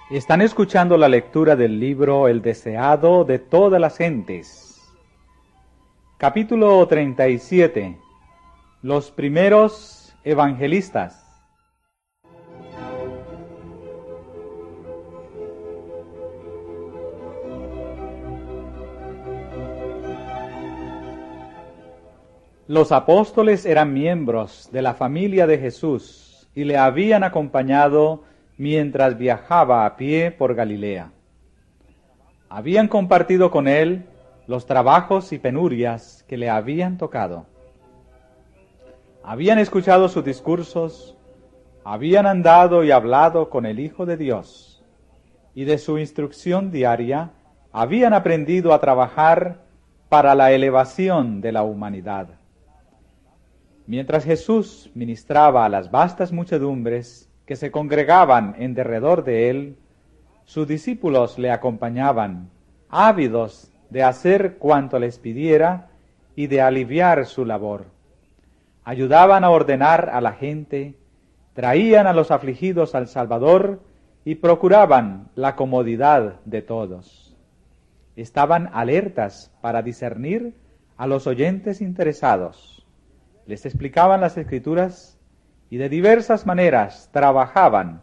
Están escuchando la lectura del libro El deseado de todas las gentes. Capítulo 37. Los primeros evangelistas. Los apóstoles eran miembros de la familia de Jesús y le habían acompañado mientras viajaba a pie por Galilea. Habían compartido con él los trabajos y penurias que le habían tocado. Habían escuchado sus discursos, habían andado y hablado con el Hijo de Dios, y de su instrucción diaria habían aprendido a trabajar para la elevación de la humanidad. Mientras Jesús ministraba a las vastas muchedumbres que se congregaban en derredor de él, sus discípulos le acompañaban, ávidos de hacer cuanto les pidiera y de aliviar su labor. Ayudaban a ordenar a la gente, traían a los afligidos al Salvador y procuraban la comodidad de todos. Estaban alertas para discernir a los oyentes interesados. Les explicaban las Escrituras y de diversas maneras trabajaban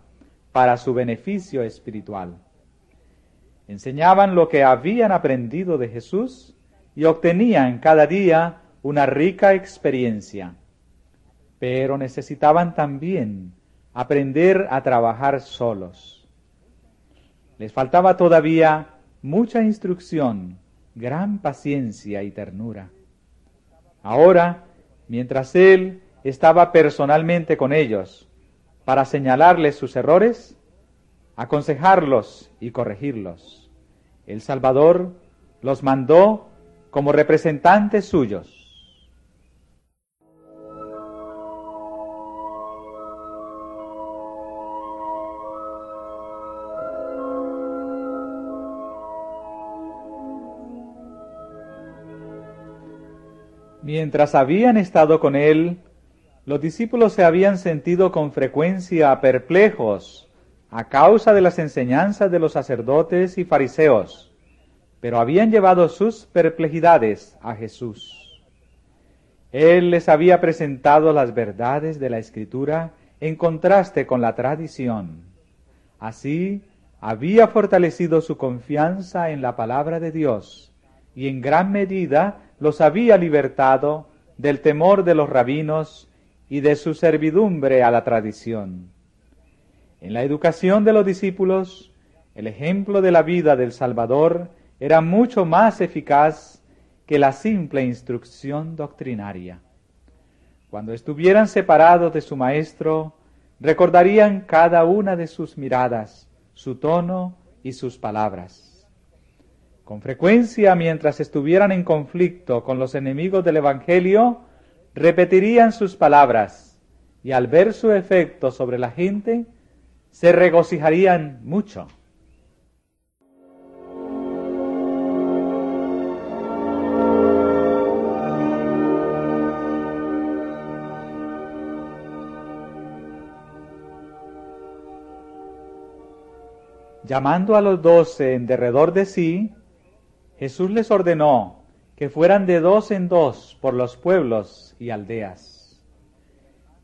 para su beneficio espiritual. Enseñaban lo que habían aprendido de Jesús y obtenían cada día una rica experiencia. Pero necesitaban también aprender a trabajar solos. Les faltaba todavía mucha instrucción, gran paciencia y ternura. Ahora, mientras él estaba personalmente con ellos para señalarles sus errores, aconsejarlos y corregirlos, el Salvador los mandó como representantes suyos. Mientras habían estado con él, los discípulos se habían sentido con frecuencia perplejos a causa de las enseñanzas de los sacerdotes y fariseos, pero habían llevado sus perplejidades a Jesús. Él les había presentado las verdades de la Escritura en contraste con la tradición. Así, había fortalecido su confianza en la palabra de Dios y en gran medida los había libertado del temor de los rabinos y de su servidumbre a la tradición. En la educación de los discípulos, el ejemplo de la vida del Salvador era mucho más eficaz que la simple instrucción doctrinaria. Cuando estuvieran separados de su maestro, recordarían cada una de sus miradas, su tono y sus palabras. Con frecuencia, mientras estuvieran en conflicto con los enemigos del Evangelio, repetirían sus palabras y al ver su efecto sobre la gente, se regocijarían mucho. Llamando a los 12 en derredor de sí, Jesús les ordenó que fueran de 2 en 2 por los pueblos y aldeas.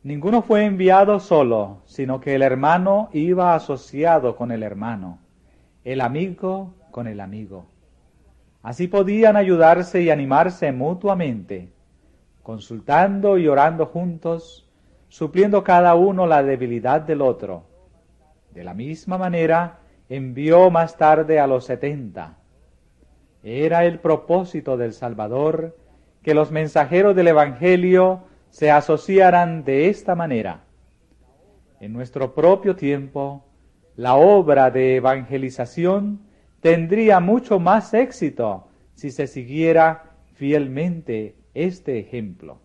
Ninguno fue enviado solo, sino que el hermano iba asociado con el hermano, el amigo con el amigo. Así podían ayudarse y animarse mutuamente, consultando y orando juntos, supliendo cada uno la debilidad del otro. De la misma manera, envió más tarde a los 70. Era el propósito del Salvador que los mensajeros del Evangelio se asociaran de esta manera. En nuestro propio tiempo, la obra de evangelización tendría mucho más éxito si se siguiera fielmente este ejemplo.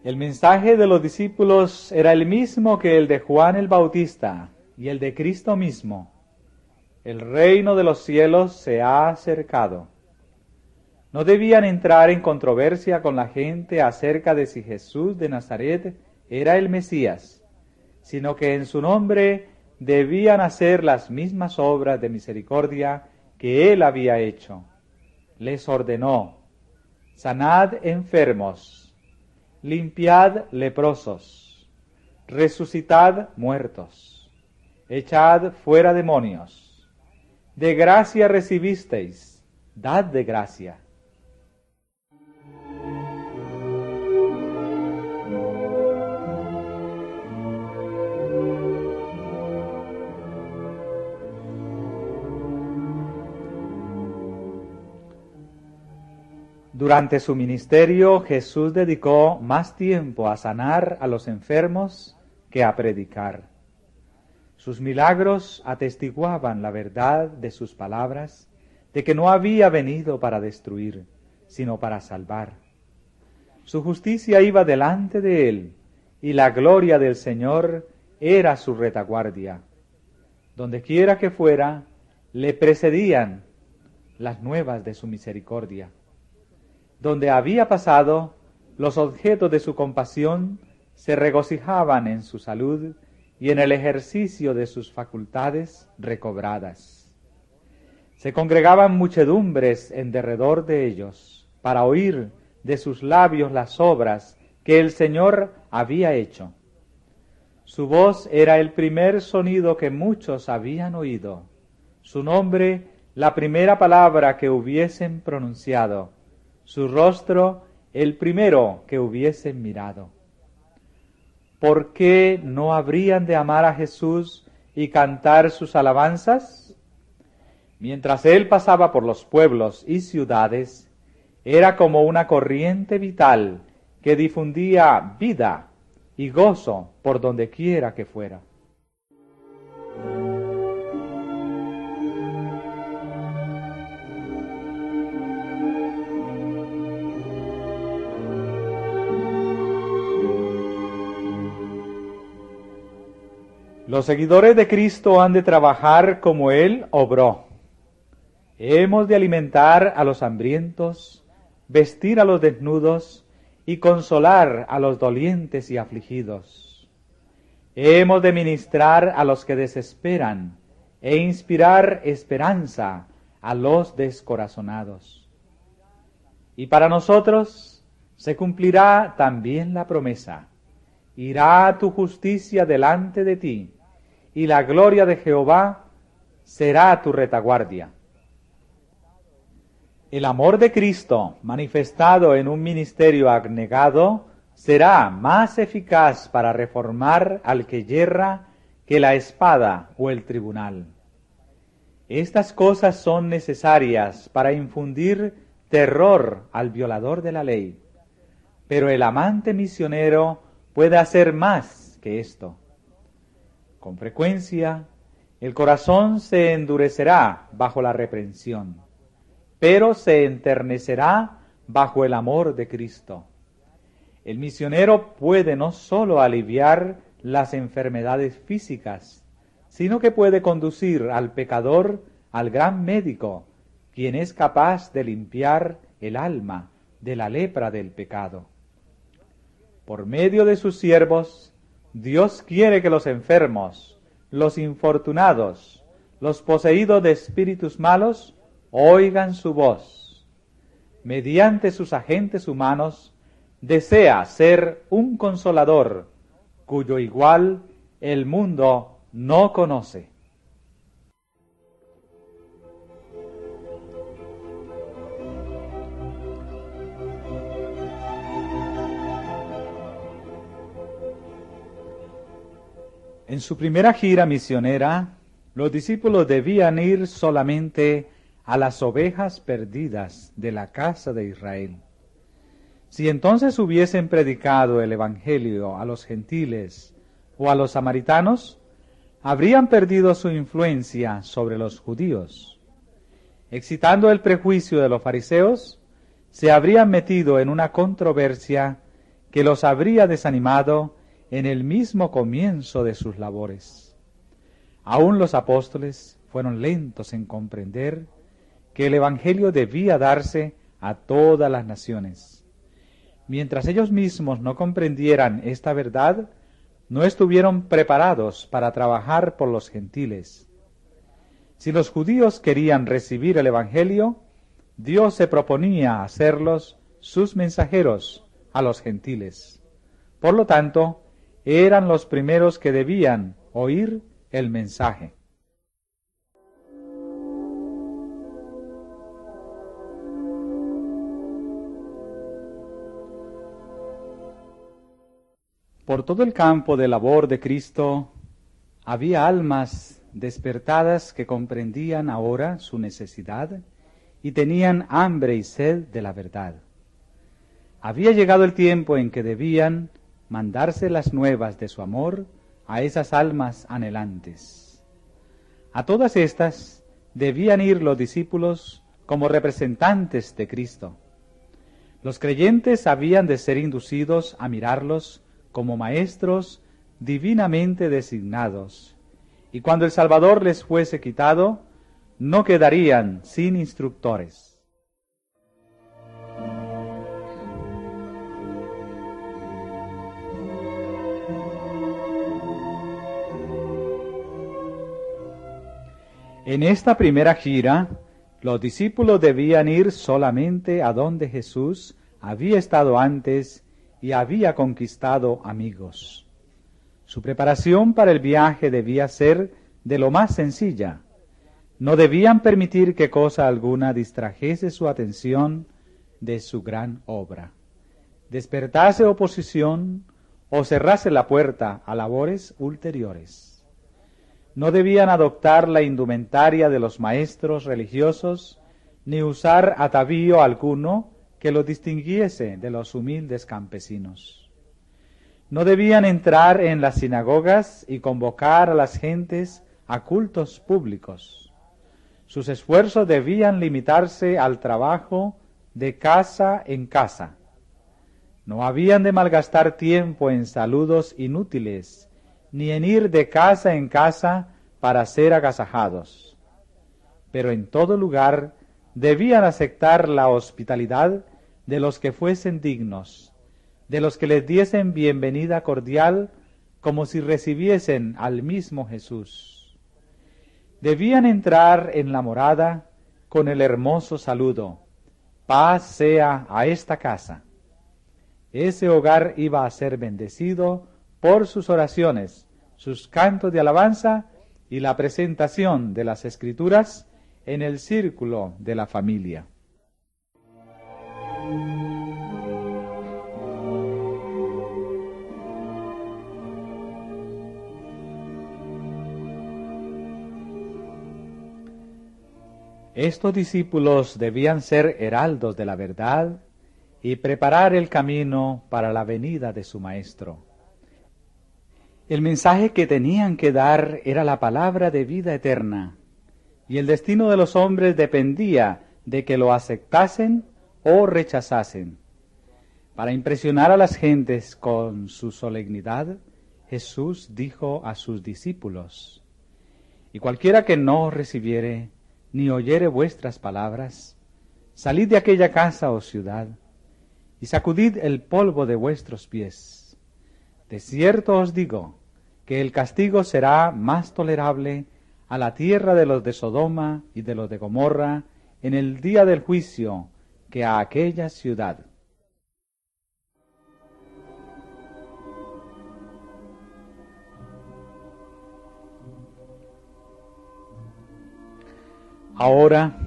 El mensaje de los discípulos era el mismo que el de Juan el Bautista y el de Cristo mismo. el reino de los cielos se ha acercado. No debían entrar en controversia con la gente acerca de si Jesús de Nazaret era el Mesías, sino que en su nombre debían hacer las mismas obras de misericordia que él había hecho. Les ordenó: sanad enfermos, limpiad leprosos, resucitad muertos, echad fuera demonios. De gracia recibisteis, dad de gracia. Durante su ministerio, Jesús dedicó más tiempo a sanar a los enfermos que a predicar. Sus milagros atestiguaban la verdad de sus palabras, de que no había venido para destruir, sino para salvar. Su justicia iba delante de él, y la gloria del Señor era su retaguardia. Donde quiera que fuera, le precedían las nuevas de su misericordia. Donde había pasado, los objetos de su compasión se regocijaban en su salud y en el ejercicio de sus facultades recobradas. Se congregaban muchedumbres en derredor de ellos para oír de sus labios las obras que el Señor había hecho. Su voz era el primer sonido que muchos habían oído, su nombre la primera palabra que hubiesen pronunciado, su rostro el primero que hubiesen mirado. ¿Por qué no habrían de amar a Jesús y cantar sus alabanzas? Mientras él pasaba por los pueblos y ciudades, era como una corriente vital que difundía vida y gozo por donde quiera que fuera. Los seguidores de Cristo han de trabajar como Él obró. Hemos de alimentar a los hambrientos, vestir a los desnudos y consolar a los dolientes y afligidos. Hemos de ministrar a los que desesperan e inspirar esperanza a los descorazonados. Y para nosotros se cumplirá también la promesa: irá tu justicia delante de ti, y la gloria de Jehová será tu retaguardia. El amor de Cristo, manifestado en un ministerio abnegado, será más eficaz para reformar al que yerra que la espada o el tribunal. Estas cosas son necesarias para infundir terror al violador de la ley, pero el amante misionero puede hacer más que esto. Con frecuencia, el corazón se endurecerá bajo la reprensión, pero se enternecerá bajo el amor de Cristo. El misionero puede no sólo aliviar las enfermedades físicas, sino que puede conducir al pecador al gran médico, quien es capaz de limpiar el alma de la lepra del pecado. Por medio de sus siervos, Dios quiere que los enfermos, los infortunados, los poseídos de espíritus malos, oigan su voz. Mediante sus agentes humanos, desea ser un consolador, cuyo igual el mundo no conoce. En su primera gira misionera, los discípulos debían ir solamente a las ovejas perdidas de la casa de Israel. Si entonces hubiesen predicado el Evangelio a los gentiles o a los samaritanos, habrían perdido su influencia sobre los judíos. Excitando el prejuicio de los fariseos, se habrían metido en una controversia que los habría desanimado en el mismo comienzo de sus labores. Aún los apóstoles fueron lentos en comprender que el Evangelio debía darse a todas las naciones. Mientras ellos mismos no comprendieran esta verdad, no estuvieron preparados para trabajar por los gentiles. Si los judíos querían recibir el Evangelio, Dios se proponía hacerlos sus mensajeros a los gentiles. Por lo tanto, eran los primeros que debían oír el mensaje. Por todo el campo de labor de Cristo había almas despertadas que comprendían ahora su necesidad y tenían hambre y sed de la verdad. Había llegado el tiempo en que debían mandarse las nuevas de su amor a esas almas anhelantes. A todas estas debían ir los discípulos como representantes de Cristo. Los creyentes habían de ser inducidos a mirarlos como maestros divinamente designados, y cuando el Salvador les fuese quitado, no quedarían sin instructores. En esta primera gira, los discípulos debían ir solamente a donde Jesús había estado antes y había conquistado amigos. Su preparación para el viaje debía ser de lo más sencilla. No debían permitir que cosa alguna distrajese su atención de su gran obra, despertase oposición o cerrase la puerta a labores ulteriores. No debían adoptar la indumentaria de los maestros religiosos, ni usar atavío alguno que los distinguiese de los humildes campesinos. No debían entrar en las sinagogas y convocar a las gentes a cultos públicos. Sus esfuerzos debían limitarse al trabajo de casa en casa. No habían de malgastar tiempo en saludos inútiles, ni en ir de casa en casa para ser agasajados. Pero en todo lugar debían aceptar la hospitalidad de los que fuesen dignos, de los que les diesen bienvenida cordial, como si recibiesen al mismo Jesús. Debían entrar en la morada con el hermoso saludo: paz sea a esta casa. Ese hogar iba a ser bendecido por sus oraciones, sus cantos de alabanza y la presentación de las Escrituras en el círculo de la familia. Estos discípulos debían ser heraldos de la verdad y preparar el camino para la venida de su Maestro. El mensaje que tenían que dar era la palabra de vida eterna, y el destino de los hombres dependía de que lo aceptasen o rechazasen. Para impresionar a las gentes con su solemnidad, Jesús dijo a sus discípulos: y cualquiera que no recibiere ni oyere vuestras palabras, salid de aquella casa o ciudad, y sacudid el polvo de vuestros pies. De cierto os digo que el castigo será más tolerable a la tierra de los de Sodoma y de los de Gomorra en el día del juicio que a aquella ciudad. Ahora,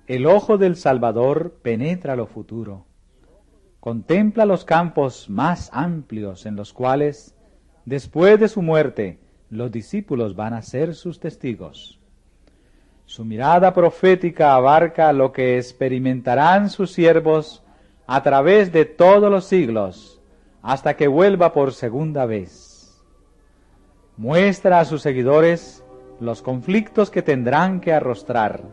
el ojo del Salvador penetra lo futuro, contempla los campos más amplios en los cuales, después de su muerte, los discípulos van a ser sus testigos. Su mirada profética abarca lo que experimentarán sus siervos a través de todos los siglos, hasta que vuelva por segunda vez. Muestra a sus seguidores los conflictos que tendrán que arrostrar.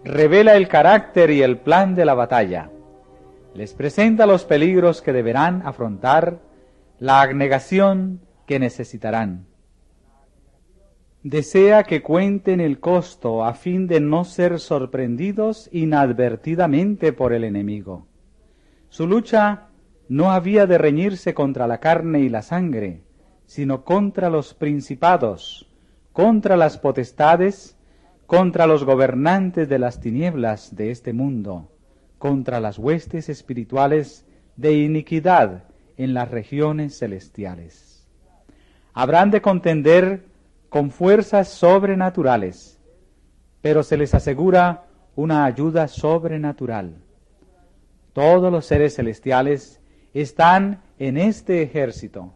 Revela el carácter y el plan de la batalla. Les presenta los peligros que deberán afrontar, la abnegación que necesitarán. desea que cuenten el costo a fin de no ser sorprendidos inadvertidamente por el enemigo. Su lucha no había de reñirse contra la carne y la sangre, sino contra los principados, contra las potestades, contra los gobernantes de las tinieblas de este mundo, contra las huestes espirituales de iniquidad en las regiones celestiales. Habrán de contender con fuerzas sobrenaturales, pero se les asegura una ayuda sobrenatural. Todos los seres celestiales están en este ejército,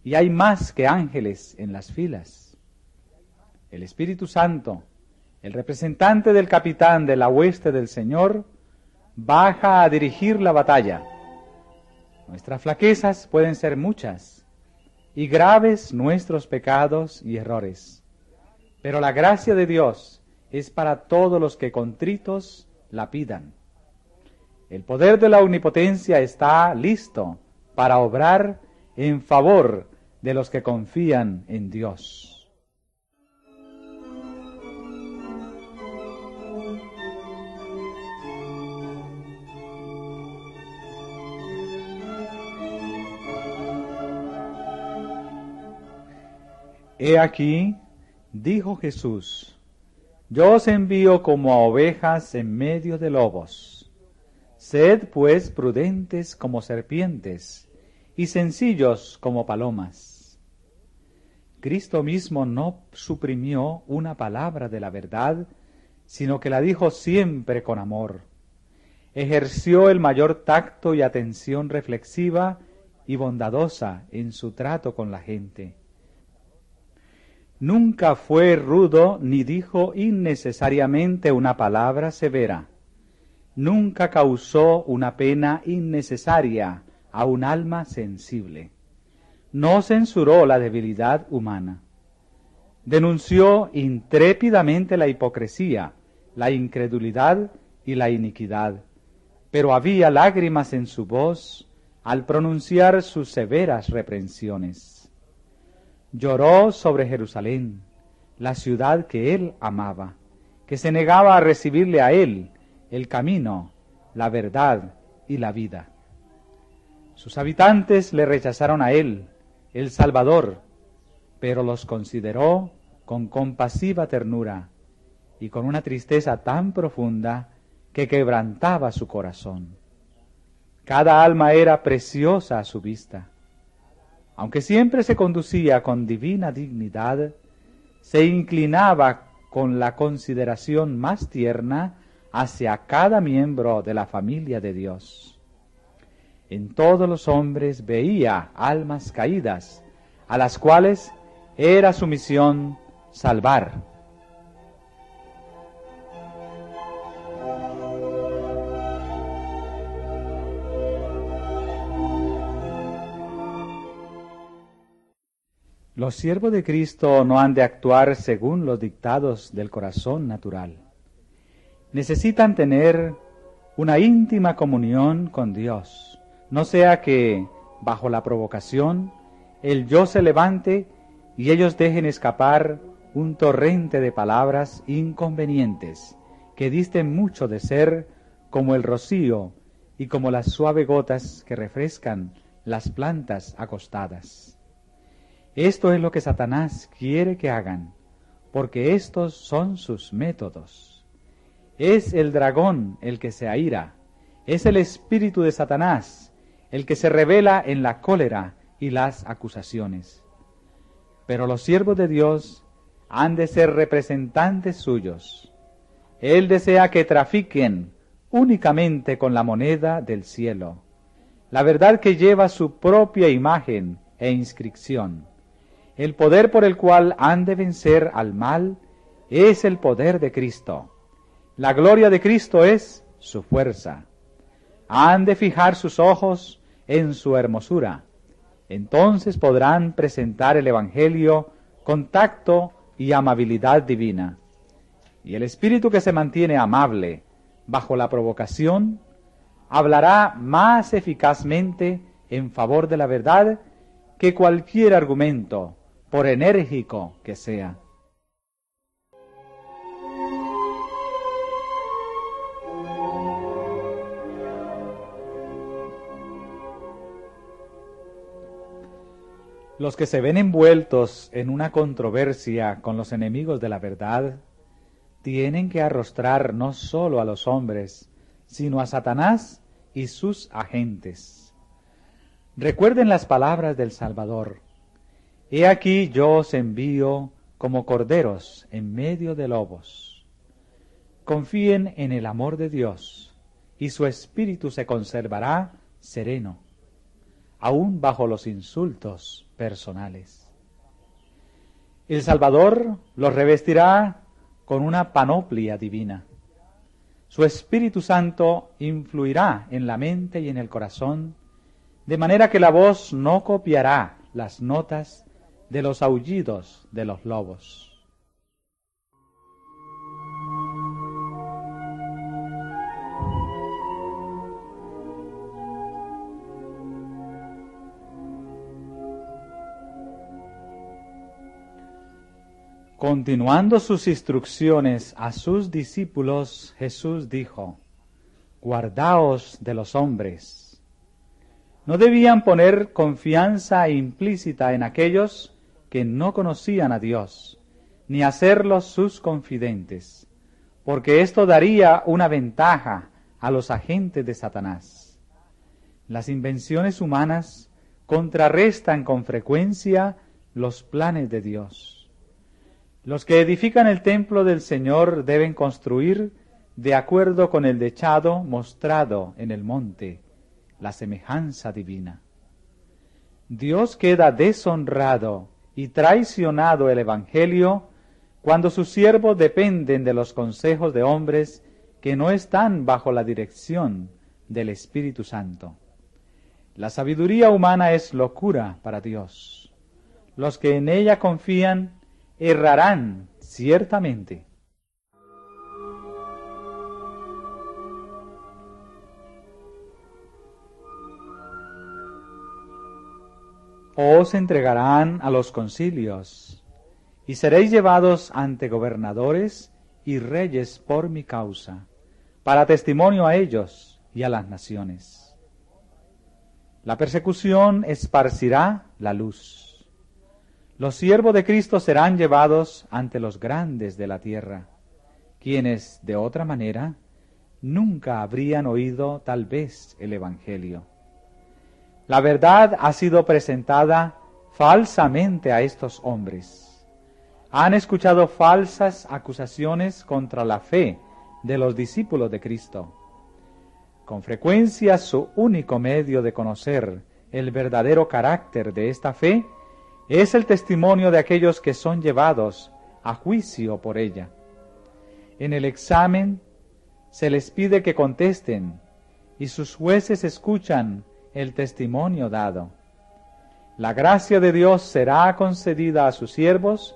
y hay más que ángeles en las filas. El Espíritu Santo, el representante del capitán de la hueste del Señor, baja a dirigir la batalla. Nuestras flaquezas pueden ser muchas, y graves nuestros pecados y errores, pero la gracia de Dios es para todos los que contritos la pidan. El poder de la omnipotencia está listo para obrar en favor de los que confían en Dios. He aquí, dijo Jesús, yo os envío como a ovejas en medio de lobos. Sed pues prudentes como serpientes y sencillos como palomas. Cristo mismo no suprimió una palabra de la verdad, sino que la dijo siempre con amor. Ejerció el mayor tacto y atención reflexiva y bondadosa en su trato con la gente. Nunca fue rudo ni dijo innecesariamente una palabra severa. Nunca causó una pena innecesaria a un alma sensible. No censuró la debilidad humana. Denunció intrépidamente la hipocresía, la incredulidad y la iniquidad, pero había lágrimas en su voz al pronunciar sus severas reprensiones. Lloró sobre Jerusalén, la ciudad que él amaba, que se negaba a recibirle a él, el camino, la verdad y la vida. Sus habitantes le rechazaron a él, el Salvador, pero los consideró con compasiva ternura y con una tristeza tan profunda que quebrantaba su corazón. Cada alma era preciosa a su vista. Aunque siempre se conducía con divina dignidad, se inclinaba con la consideración más tierna hacia cada miembro de la familia de Dios. En todos los hombres veía almas caídas, a las cuales era su misión salvar. Los siervos de Cristo no han de actuar según los dictados del corazón natural. Necesitan tener una íntima comunión con Dios, no sea que, bajo la provocación, el yo se levante y ellos dejen escapar un torrente de palabras inconvenientes que disten mucho de ser como el rocío y como las suaves gotas que refrescan las plantas acostadas. Esto es lo que Satanás quiere que hagan, porque estos son sus métodos. Es el dragón el que se aira, es el espíritu de Satanás el que se revela en la cólera y las acusaciones. Pero los siervos de Dios han de ser representantes suyos. Él desea que trafiquen únicamente con la moneda del cielo, la verdad que lleva su propia imagen e inscripción. El poder por el cual han de vencer al mal es el poder de Cristo. La gloria de Cristo es su fuerza. Han de fijar sus ojos en su hermosura. Entonces podrán presentar el Evangelio con tacto y amabilidad divina. Y el espíritu que se mantiene amable bajo la provocación hablará más eficazmente en favor de la verdad que cualquier argumento, por enérgico que sea. Los que se ven envueltos en una controversia con los enemigos de la verdad tienen que arrostrar no solo a los hombres, sino a Satanás y sus agentes. Recuerden las palabras del Salvador. He aquí yo os envío como corderos en medio de lobos. Confíen en el amor de Dios y su espíritu se conservará sereno, aún bajo los insultos personales. El Salvador los revestirá con una panoplia divina. Su Espíritu Santo influirá en la mente y en el corazón, de manera que la voz no copiará las notas de los aullidos de los lobos. Continuando sus instrucciones a sus discípulos, Jesús dijo: guardaos de los hombres. No debían poner confianza implícita en aquellos que no conocían a Dios, ni hacerlos sus confidentes, porque esto daría una ventaja a los agentes de Satanás. Las invenciones humanas contrarrestan con frecuencia los planes de Dios. Los que edifican el templo del Señor deben construir de acuerdo con el dechado mostrado en el monte, la semejanza divina. Dios queda deshonrado y traicionado el Evangelio cuando sus siervos dependen de los consejos de hombres que no están bajo la dirección del Espíritu Santo. La sabiduría humana es locura para Dios. Los que en ella confían errarán ciertamente. Os entregarán a los concilios, y seréis llevados ante gobernadores y reyes por mi causa, para testimonio a ellos y a las naciones. La persecución esparcirá la luz. Los siervos de Cristo serán llevados ante los grandes de la tierra, quienes, de otra manera, nunca habrían oído tal vez el Evangelio. La verdad ha sido presentada falsamente a estos hombres. Han escuchado falsas acusaciones contra la fe de los discípulos de Cristo. Con frecuencia su único medio de conocer el verdadero carácter de esta fe es el testimonio de aquellos que son llevados a juicio por ella. En el examen se les pide que contesten y sus jueces escuchan el testimonio dado. La gracia de Dios será concedida a sus siervos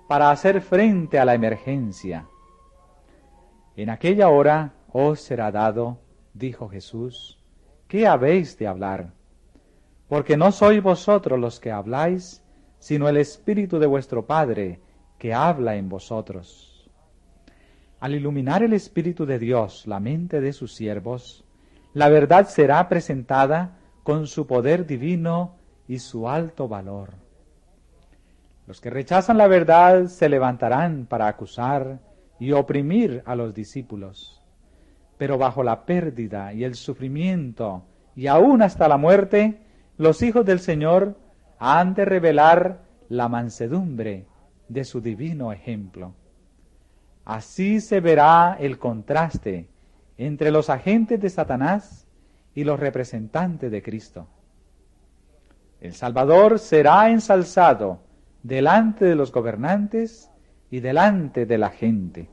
para hacer frente a la emergencia. En aquella hora os será dado, dijo Jesús, ¿qué habéis de hablar? Porque no sois vosotros los que habláis, sino el Espíritu de vuestro Padre que habla en vosotros. Al iluminar el Espíritu de Dios la mente de sus siervos, la verdad será presentada con su poder divino y su alto valor. Los que rechazan la verdad se levantarán para acusar y oprimir a los discípulos, pero bajo la pérdida y el sufrimiento y aún hasta la muerte, los hijos del Señor han de revelar la mansedumbre de su divino ejemplo. Así se verá el contraste entre los agentes de Satanás y los representantes de Cristo. El Salvador será ensalzado delante de los gobernantes y delante de la gente.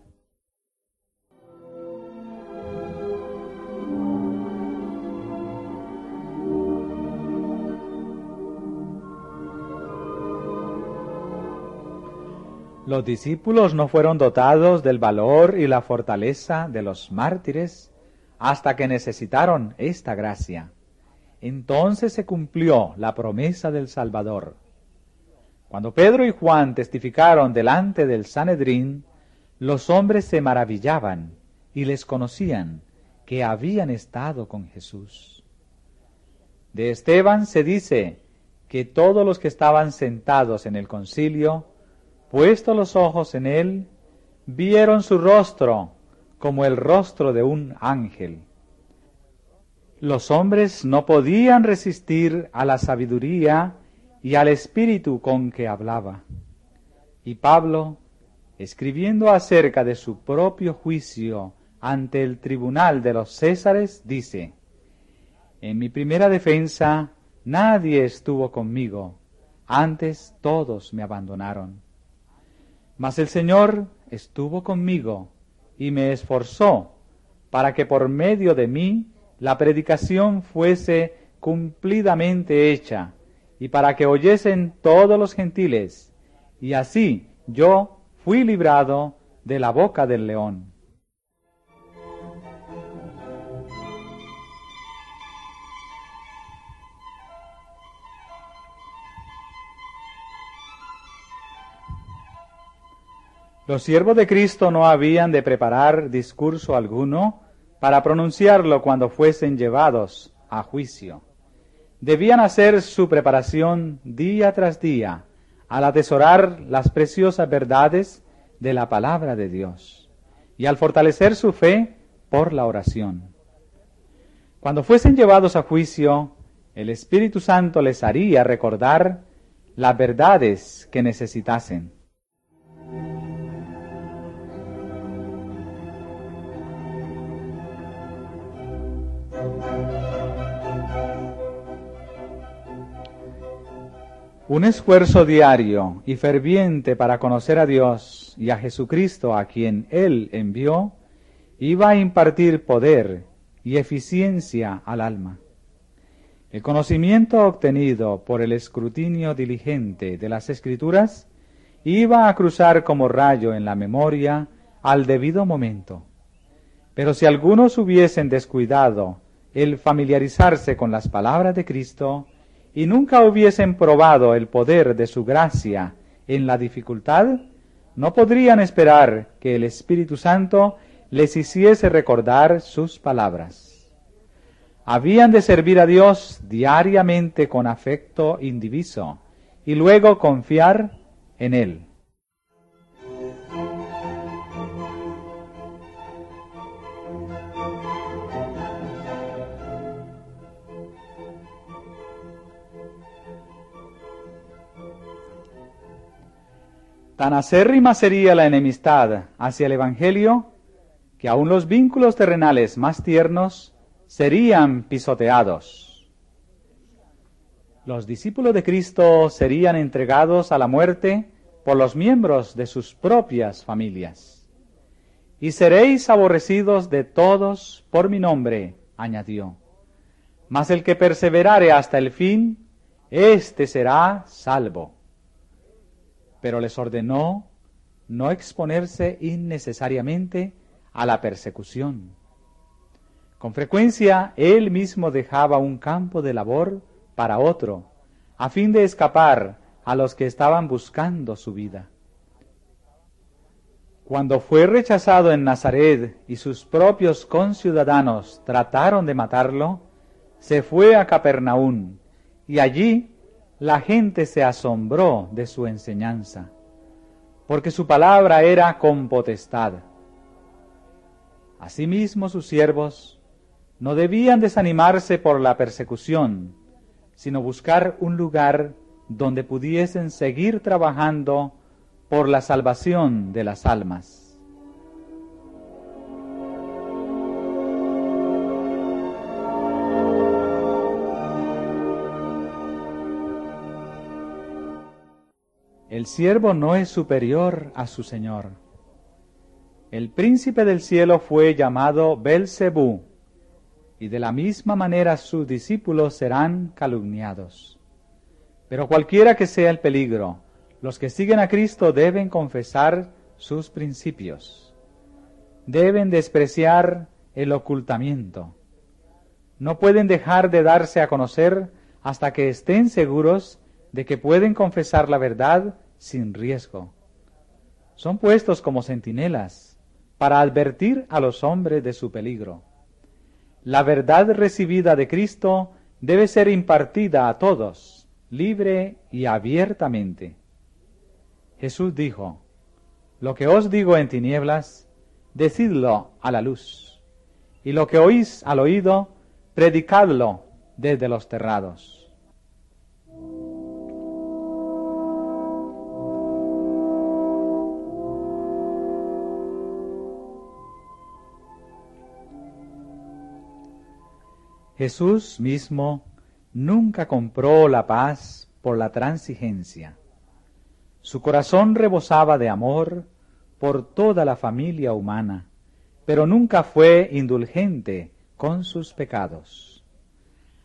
Los discípulos no fueron dotados del valor y la fortaleza de los mártires hasta que necesitaron esta gracia. Entonces se cumplió la promesa del Salvador. Cuando Pedro y Juan testificaron delante del Sanedrín, los hombres se maravillaban y les conocían que habían estado con Jesús. De Esteban se dice que todos los que estaban sentados en el concilio, puestos los ojos en él, vieron su rostro como el rostro de un ángel. Los hombres no podían resistir a la sabiduría y al espíritu con que hablaba. Y Pablo, escribiendo acerca de su propio juicio ante el tribunal de los Césares, dice: en mi primera defensa nadie estuvo conmigo, antes todos me abandonaron. Mas el Señor estuvo conmigo y me esforzó para que por medio de mí la predicación fuese cumplidamente hecha, y para que oyesen todos los gentiles, y así yo fui librado de la boca del león. Los siervos de Cristo no habían de preparar discurso alguno para pronunciarlo cuando fuesen llevados a juicio. Debían hacer su preparación día tras día, al atesorar las preciosas verdades de la palabra de Dios y al fortalecer su fe por la oración. Cuando fuesen llevados a juicio, el Espíritu Santo les haría recordar las verdades que necesitasen. Un esfuerzo diario y ferviente para conocer a Dios y a Jesucristo a quien Él envió, iba a impartir poder y eficiencia al alma. El conocimiento obtenido por el escrutinio diligente de las Escrituras iba a cruzar como rayo en la memoria al debido momento. Pero si algunos hubiesen descuidado el familiarizarse con las palabras de Cristo, y nunca hubiesen probado el poder de su gracia en la dificultad, no podrían esperar que el Espíritu Santo les hiciese recordar sus palabras. Habían de servir a Dios diariamente con afecto indiviso y luego confiar en Él. Tan acérrima sería la enemistad hacia el Evangelio que aun los vínculos terrenales más tiernos serían pisoteados. Los discípulos de Cristo serían entregados a la muerte por los miembros de sus propias familias. Y seréis aborrecidos de todos por mi nombre, añadió. Mas el que perseverare hasta el fin, éste será salvo. Pero les ordenó no exponerse innecesariamente a la persecución. Con frecuencia, él mismo dejaba un campo de labor para otro, a fin de escapar a los que estaban buscando su vida. Cuando fue rechazado en Nazaret y sus propios conciudadanos trataron de matarlo, se fue a Capernaum, y allí la gente se asombró de su enseñanza, porque su palabra era con potestad. Asimismo, sus siervos no debían desanimarse por la persecución, sino buscar un lugar donde pudiesen seguir trabajando por la salvación de las almas. El siervo no es superior a su señor. El príncipe del cielo fue llamado Belcebú, y de la misma manera sus discípulos serán calumniados. Pero cualquiera que sea el peligro, los que siguen a Cristo deben confesar sus principios. Deben despreciar el ocultamiento. No pueden dejar de darse a conocer hasta que estén seguros de que pueden confesar la verdad sin riesgo. Son puestos como centinelas para advertir a los hombres de su peligro. La verdad recibida de Cristo debe ser impartida a todos, libre y abiertamente. Jesús dijo: lo que os digo en tinieblas, decidlo a la luz, y lo que oís al oído, predicadlo desde los terrados. Jesús mismo nunca compró la paz por la transigencia. Su corazón rebosaba de amor por toda la familia humana, pero nunca fue indulgente con sus pecados.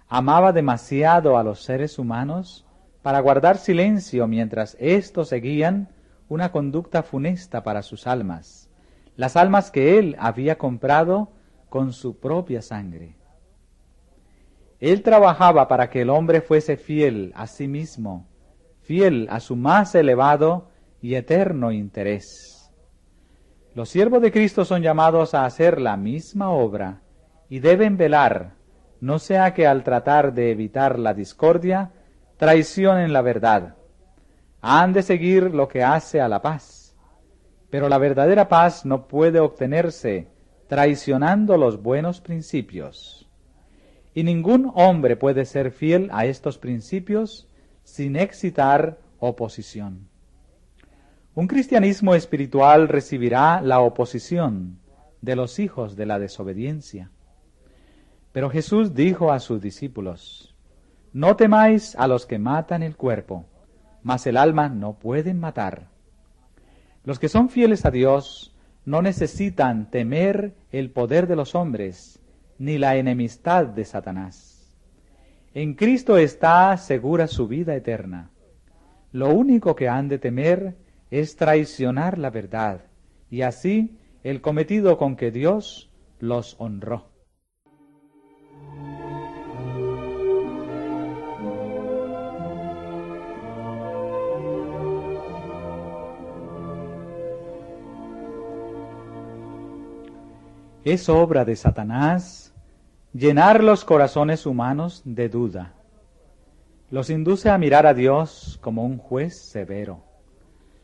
Amaba demasiado a los seres humanos para guardar silencio mientras éstos seguían una conducta funesta para sus almas, las almas que él había comprado con su propia sangre. Él trabajaba para que el hombre fuese fiel a sí mismo, fiel a su más elevado y eterno interés. Los siervos de Cristo son llamados a hacer la misma obra y deben velar, no sea que al tratar de evitar la discordia, traicionen la verdad. Han de seguir lo que hace a la paz, pero la verdadera paz no puede obtenerse traicionando los buenos principios. Y ningún hombre puede ser fiel a estos principios sin excitar oposición. Un cristianismo espiritual recibirá la oposición de los hijos de la desobediencia. Pero Jesús dijo a sus discípulos: no temáis a los que matan el cuerpo, mas el alma no pueden matar. Los que son fieles a Dios no necesitan temer el poder de los hombres, ni la enemistad de Satanás. En Cristo está segura su vida eterna. Lo único que han de temer es traicionar la verdad, y así el cometido con que Dios los honró. Es obra de Satanás llenar los corazones humanos de duda. Los induce a mirar a Dios como un juez severo.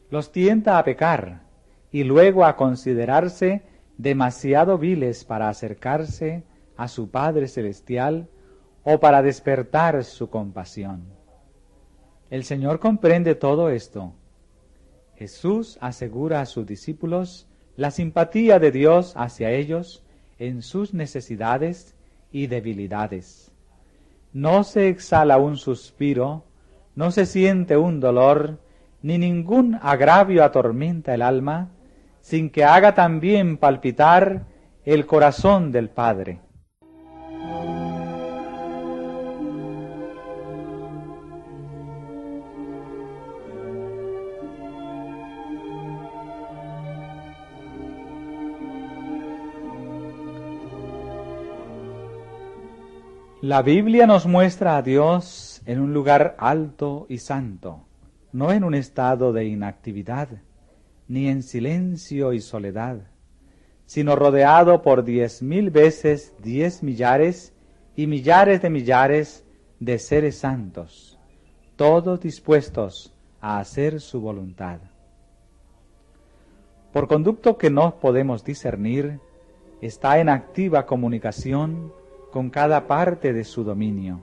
Los tienta a pecar y luego a considerarse demasiado viles para acercarse a su Padre Celestial o para despertar su compasión. El Señor comprende todo esto. Jesús asegura a sus discípulos la simpatía de Dios hacia ellos en sus necesidades y debilidades. No se exhala un suspiro, no se siente un dolor, ni ningún agravio atormenta el alma, sin que haga también palpitar el corazón del Padre. La Biblia nos muestra a Dios en un lugar alto y santo, no en un estado de inactividad, ni en silencio y soledad, sino rodeado por 10,000 veces 10 millares y millares de seres santos, todos dispuestos a hacer su voluntad. Por conducto que no podemos discernir, está en activa comunicación con cada parte de su dominio.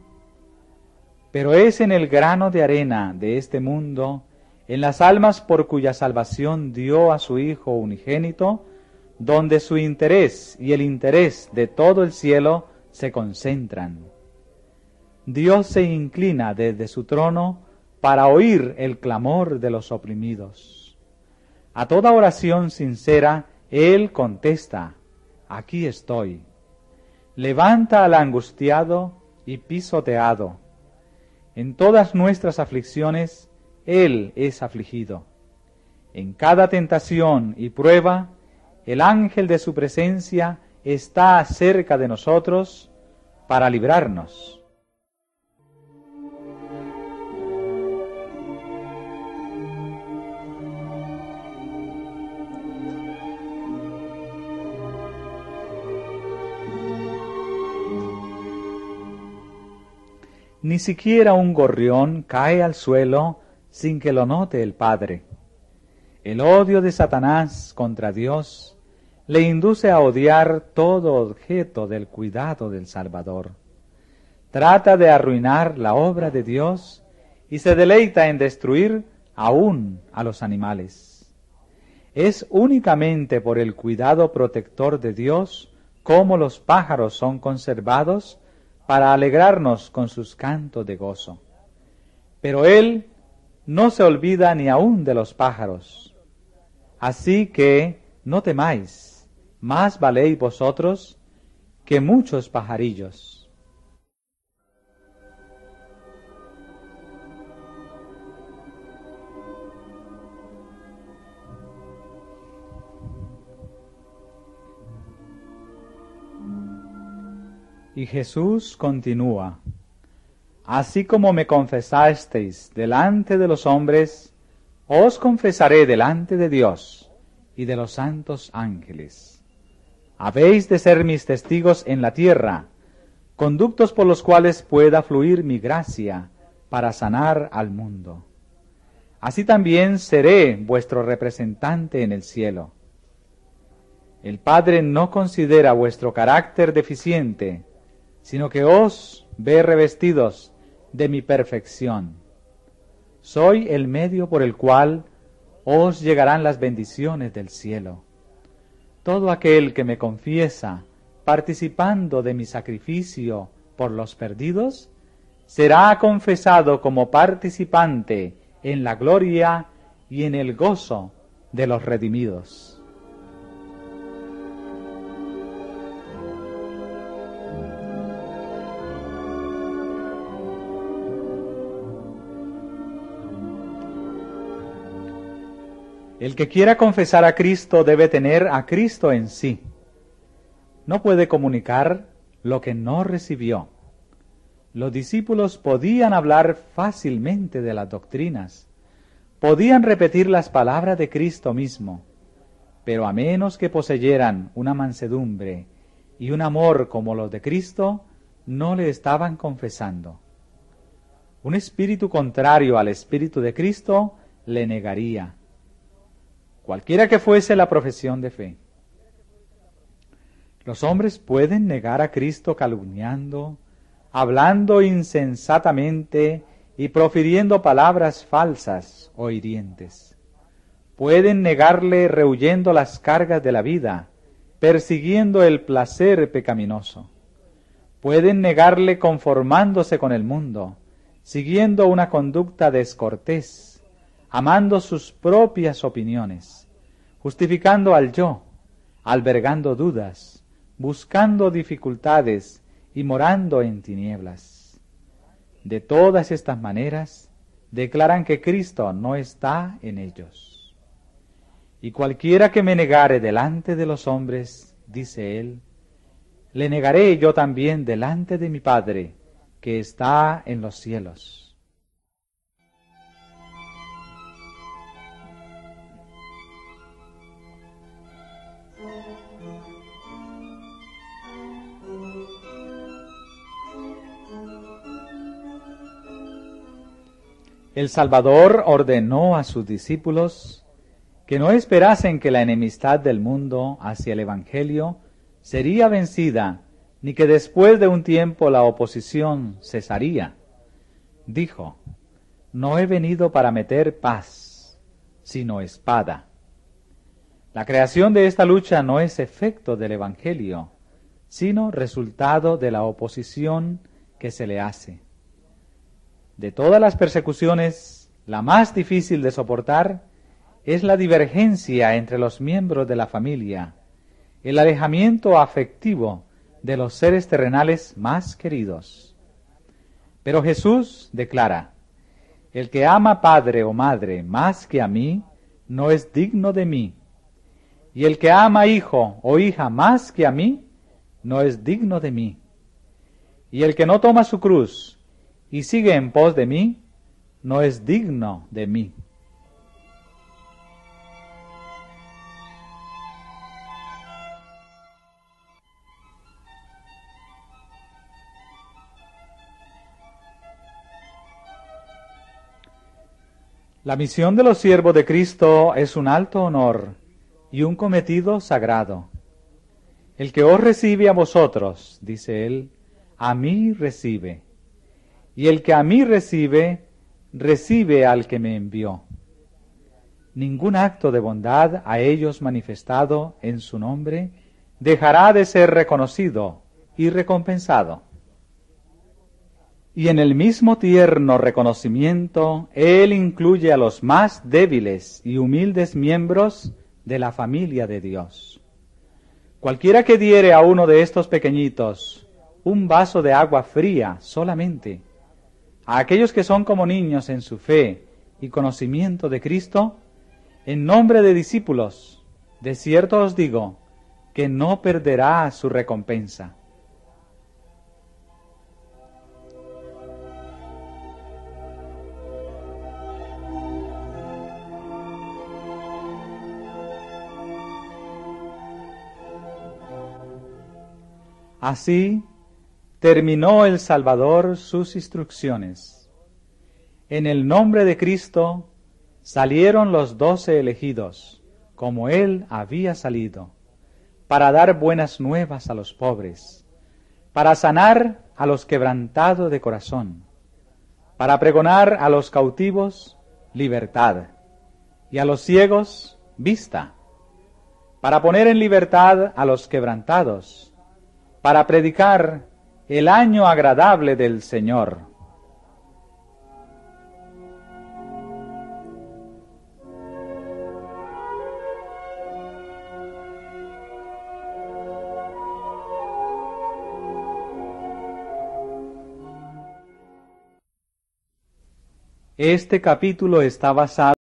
Pero es en el grano de arena de este mundo, en las almas por cuya salvación dio a su Hijo unigénito, donde su interés y el interés de todo el cielo se concentran. Dios se inclina desde su trono para oír el clamor de los oprimidos. A toda oración sincera, Él contesta: aquí estoy. Levanta al angustiado y pisoteado. En todas nuestras aflicciones, Él es afligido. En cada tentación y prueba, el ángel de su presencia está cerca de nosotros para librarnos. Ni siquiera un gorrión cae al suelo sin que lo note el Padre. El odio de Satanás contra Dios le induce a odiar todo objeto del cuidado del Salvador. Trata de arruinar la obra de Dios y se deleita en destruir aún a los animales. Es únicamente por el cuidado protector de Dios cómo los pájaros son conservados para alegrarnos con sus cantos de gozo. Pero Él no se olvida ni aún de los pájaros. Así que no temáis, más valéis vosotros que muchos pajarillos. Y Jesús continúa: así como me confesasteis delante de los hombres, os confesaré delante de Dios y de los santos ángeles. Habéis de ser mis testigos en la tierra, conductos por los cuales pueda fluir mi gracia para sanar al mundo. Así también seré vuestro representante en el cielo. El Padre no considera vuestro carácter deficiente, sino que os ve revestidos de mi perfección. Soy el medio por el cual os llegarán las bendiciones del cielo. Todo aquel que me confiesa, participando de mi sacrificio por los perdidos, será confesado como participante en la gloria y en el gozo de los redimidos. El que quiera confesar a Cristo debe tener a Cristo en sí. No puede comunicar lo que no recibió. Los discípulos podían hablar fácilmente de las doctrinas, podían repetir las palabras de Cristo mismo, pero a menos que poseyeran una mansedumbre y un amor como los de Cristo, no le estaban confesando. Un espíritu contrario al espíritu de Cristo le negaría, cualquiera que fuese la profesión de fe. Los hombres pueden negar a Cristo calumniando, hablando insensatamente y profiriendo palabras falsas o hirientes. Pueden negarle rehuyendo las cargas de la vida, persiguiendo el placer pecaminoso. Pueden negarle conformándose con el mundo, siguiendo una conducta descortés, amando sus propias opiniones, justificando al yo, albergando dudas, buscando dificultades y morando en tinieblas. De todas estas maneras, declaran que Cristo no está en ellos. Y cualquiera que me negare delante de los hombres, dice él, le negaré yo también delante de mi Padre, que está en los cielos. El Salvador ordenó a sus discípulos que no esperasen que la enemistad del mundo hacia el Evangelio sería vencida, ni que después de un tiempo la oposición cesaría. Dijo: no he venido para meter paz, sino espada. La creación de esta lucha no es efecto del Evangelio, sino resultado de la oposición que se le hace. De todas las persecuciones, la más difícil de soportar es la divergencia entre los miembros de la familia, el alejamiento afectivo de los seres terrenales más queridos. Pero Jesús declara: el que ama padre o madre más que a mí, no es digno de mí. Y el que ama hijo o hija más que a mí, no es digno de mí. Y el que no toma su cruz y sigue en pos de mí, no es digno de mí. La misión de los siervos de Cristo es un alto honor y un cometido sagrado. El que os recibe a vosotros, dice él, a mí recibe. Y el que a mí recibe, recibe al que me envió. Ningún acto de bondad a ellos manifestado en su nombre dejará de ser reconocido y recompensado. Y en el mismo tierno reconocimiento, Él incluye a los más débiles y humildes miembros de la familia de Dios. Cualquiera que diere a uno de estos pequeñitos un vaso de agua fría solamente, a aquellos que son como niños en su fe y conocimiento de Cristo, en nombre de discípulos, de cierto os digo, que no perderá su recompensa. Así terminó el Salvador sus instrucciones. En el nombre de Cristo salieron los 12 elegidos, como Él había salido, para dar buenas nuevas a los pobres, para sanar a los quebrantados de corazón, para pregonar a los cautivos libertad y a los ciegos vista, para poner en libertad a los quebrantados, para predicar el año agradable del Señor. Este capítulo está basado